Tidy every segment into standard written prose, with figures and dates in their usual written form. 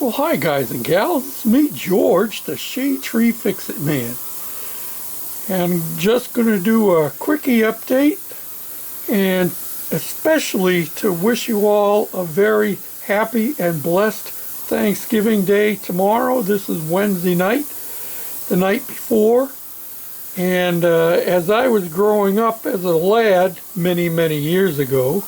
Well, hi guys and gals, it's me, George, the Shade Tree Fix-It Man. And I'm just going to do a quickie update, and especially to wish you all a very happy and blessed Thanksgiving Day tomorrow. This is Wednesday night, the night before. And as I was growing up as a lad many, many years ago,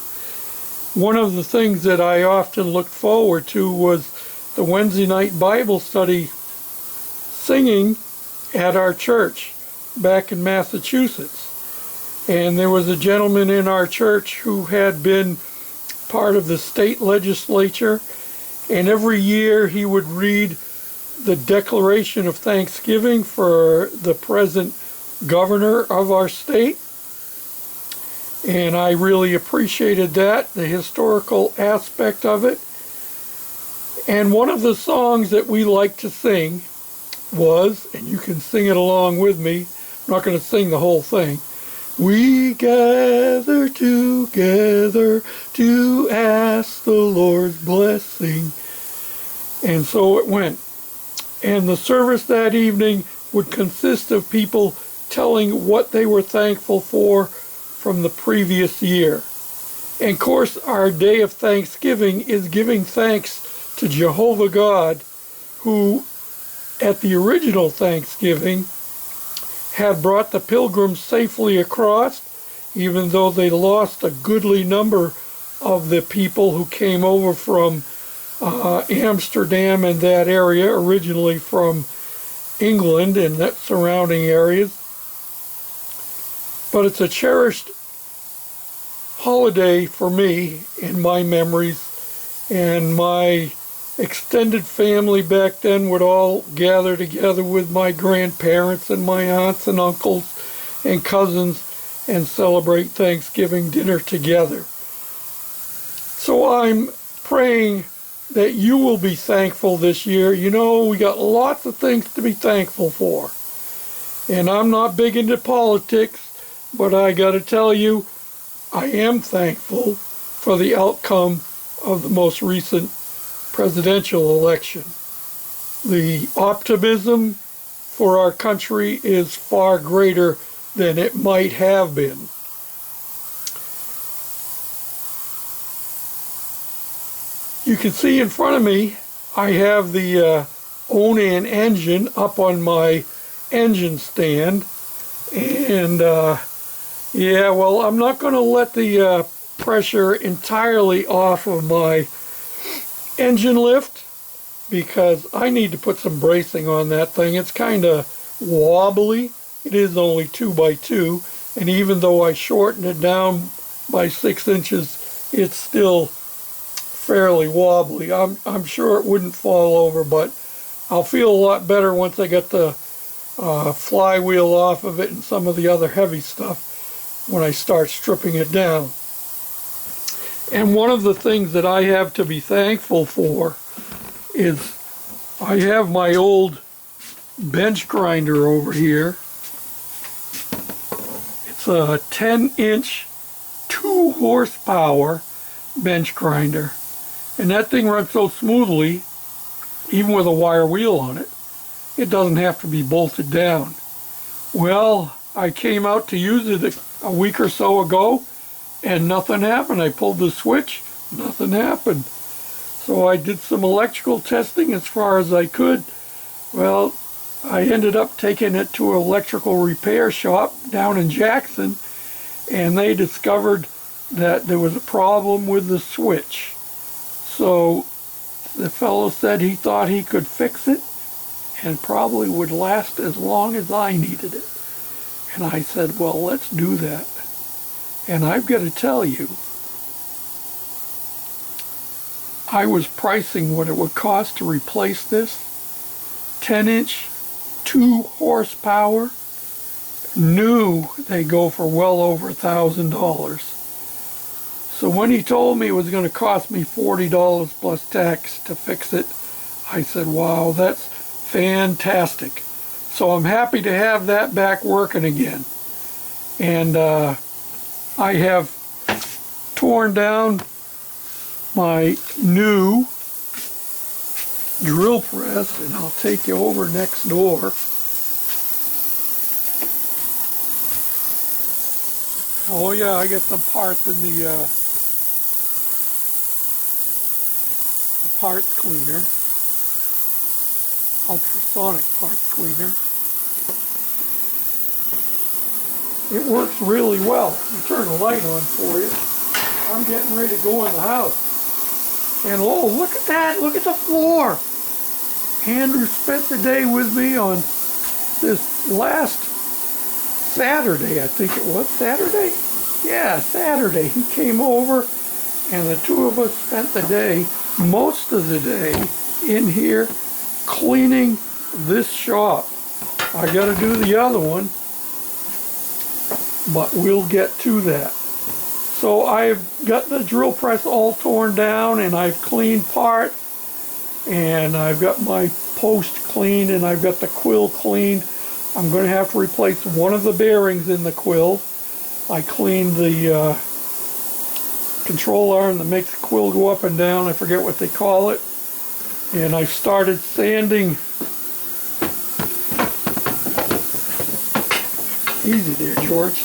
one of the things that I often looked forward to was the Wednesday night Bible study singing at our church back in Massachusetts. And there was a gentleman in our church who had been part of the state legislature, and every year he would read the Declaration of Thanksgiving for the present governor of our state. And I really appreciated that, the historical aspect of it. And one of the songs that we like to sing was, and you can sing it along with me, I'm not going to sing the whole thing, "We gather together to ask the Lord's blessing." And so it went. And the service that evening would consist of people telling what they were thankful for from the previous year. And of course, our day of Thanksgiving is giving thanks to Jehovah God, who at the original Thanksgiving had brought the pilgrims safely across, even though they lost a goodly number of the people who came over from Amsterdam and that area, originally from England and that surrounding areas. But it's a cherished holiday for me in my memories, and my extended family back then would all gather together with my grandparents and my aunts and uncles and cousins and celebrate Thanksgiving dinner together. So I'm praying that you will be thankful this year. You know, we got lots of things to be thankful for. And I'm not big into politics, but I got to tell you, I am thankful for the outcome of the most recent presidential election. The optimism for our country is far greater than it might have been. You can see in front of me, I have the Onan engine up on my engine stand. And yeah, well, I'm not going to let the pressure entirely off of my engine lift, because I need to put some bracing on that thing. It's kind of wobbly. It is only 2x2, and even though I shortened it down by 6 inches, it's still fairly wobbly. I'm sure it wouldn't fall over, but I'll feel a lot better once I get the flywheel off of it and some of the other heavy stuff when I start stripping it down. And one of the things that I have to be thankful for is I have my old bench grinder over here. It's a 10-inch, 2-horsepower bench grinder. And that thing runs so smoothly, even with a wire wheel on it, it doesn't have to be bolted down. Well, I came out to use it a week or so ago, and nothing happened. I pulled the switch, nothing happened. So I did some electrical testing as far as I could. Well, I ended up taking it to an electrical repair shop down in Jackson, and they discovered that there was a problem with the switch. So the fellow said he thought he could fix it and probably would last as long as I needed it. And I said, well, let's do that. And I've got to tell you, I was pricing what it would cost to replace this 10-inch, 2-horsepower. New, they go for well over $1,000. So when he told me it was going to cost me $40 plus tax to fix it, I said, wow, that's fantastic. So I'm happy to have that back working again. And I have torn down my new drill press, and I'll take you over next door. Oh yeah, I got some parts in the parts cleaner, ultrasonic parts cleaner. It works really well. I'll turn the light on for you. I'm getting ready to go in the house. And oh, look at that, look at the floor. Andrew spent the day with me on this last Saturday, I think it was. Saturday? Yeah, Saturday. He came over and the two of us spent the day, most of the day, in here cleaning this shop. I gotta do the other one, but we'll get to that. So I've got the drill press all torn down and I've cleaned parts and I've got my post cleaned and I've got the quill cleaned. I'm going to have to replace one of the bearings in the quill. I cleaned the control arm that makes the quill go up and down. I forget what they call it. And I started sanding. Easy there, George.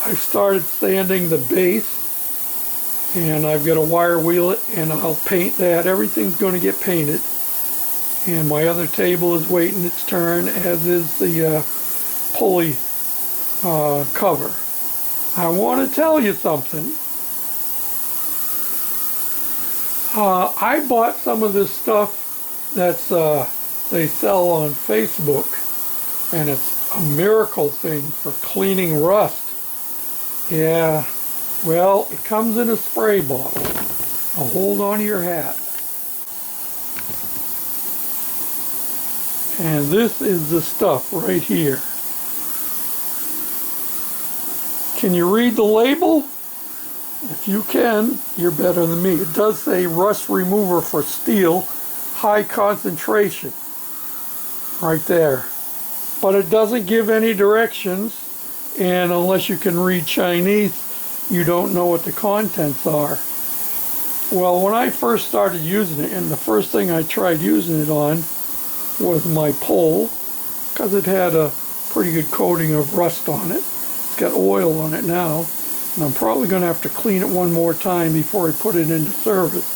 I started sanding the base, and I've got to wire wheel it, and I'll paint that. Everything's going to get painted. And my other table is waiting its turn, as is the pulley cover. I want to tell you something. I bought some of this stuff that's they sell on Facebook, and it's a miracle thing for cleaning rust. Yeah, well, it comes in a spray bottle. Now hold on to your hat. And this is the stuff right here. Can you read the label? If you can, you're better than me. It does say rust remover for steel, high concentration. Right there. But it doesn't give any directions. And unless you can read Chinese, you don't know what the contents are. Well, when I first started using it, and the first thing I tried using it on was my pole, because it had a pretty good coating of rust on it. It's got oil on it now, and I'm probably going to have to clean it one more time before I put it into service.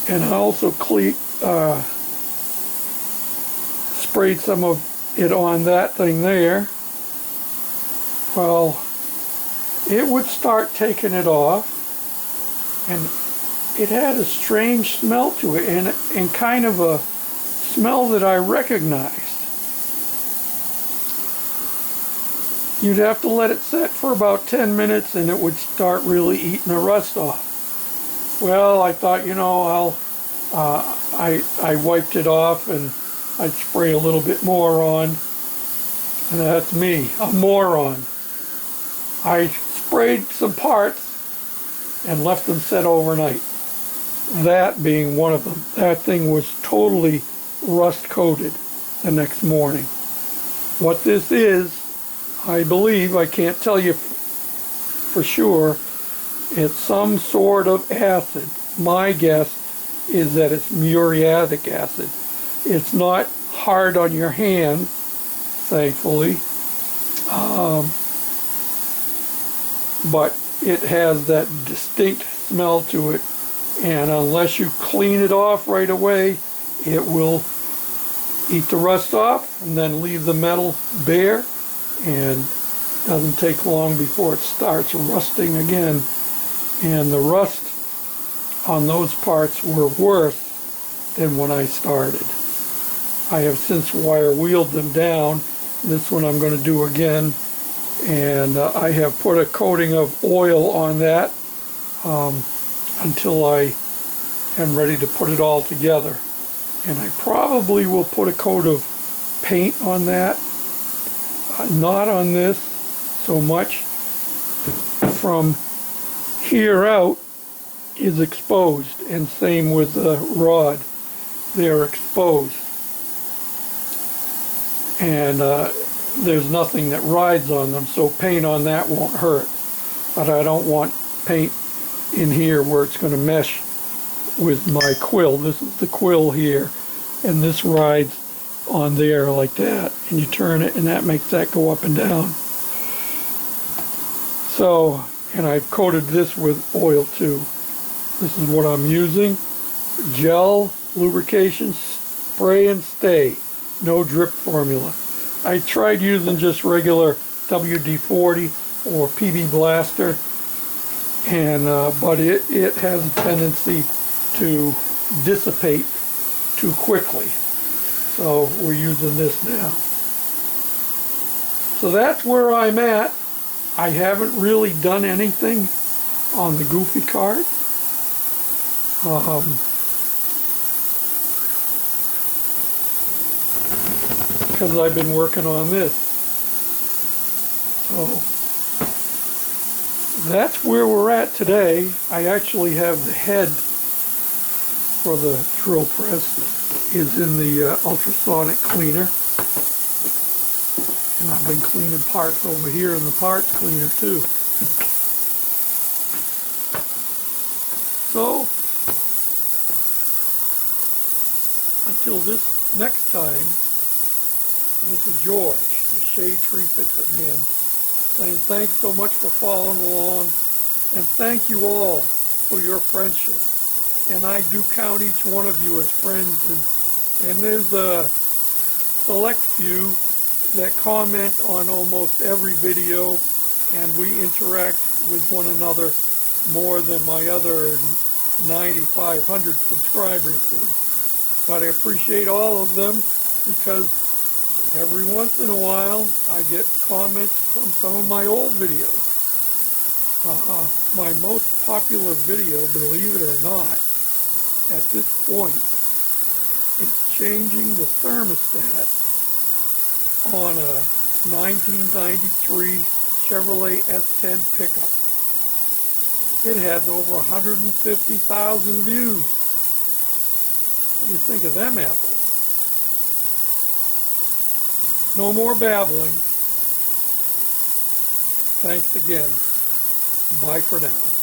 And I also sprayed some of it on that thing there. Well, it would start taking it off, and it had a strange smell to it, and kind of a smell that I recognized. You'd have to let it set for about 10 minutes and it would start really eating the rust off. Well, I thought, you know, I wiped it off and I'd spray a little bit more on. And that's me, a moron. I sprayed some parts and left them set overnight. That being one of them. That thing was totally rust coated the next morning. What this is, I believe, I can't tell you for sure, it's some sort of acid. My guess is that it's muriatic acid. It's not hard on your hand, thankfully, but it has that distinct smell to it, and unless you clean it off right away, it will eat the rust off and then leave the metal bare, and doesn't take long before it starts rusting again. And the rust on those parts were worse than when I started. I have since wire wheeled them down. This one I'm going to do again, and I have put a coating of oil on that until I am ready to put it all together. And I probably will put a coat of paint on that. Not on this so much. From here out is exposed, and same with the rod. They're exposed. And there's nothing that rides on them, so paint on that won't hurt. But I don't want paint in here where it's going to mesh with my quill. This is the quill here, and this rides on there like that, and you turn it and that makes that go up and down. So, and I've coated this with oil too. This is what I'm using: gel lubrication spray and stay, no drip formula. I tried using just regular WD-40 or PB Blaster, and but it has a tendency to dissipate too quickly. So we're using this now. So that's where I'm at. I haven't really done anything on the Goofy cart. Because I've been working on this. So that's where we're at today. I actually have the head for the drill press is in the ultrasonic cleaner. And I've been cleaning parts over here in the parts cleaner too. So, until this next time, this is George, the Shade Tree Fix-It Man, saying thanks so much for following along, and thank you all for your friendship. And I do count each one of you as friends, and there's a select few that comment on almost every video, and we interact with one another more than my other 9,500 subscribers do. But I appreciate all of them, because every once in a while I get comments from some of my old videos. My most popular video, believe it or not, at this point, is changing the thermostat on a 1993 Chevrolet S10 pickup. It has over 150,000 views. What do you think of them apples? No more babbling. Thanks again. Bye for now.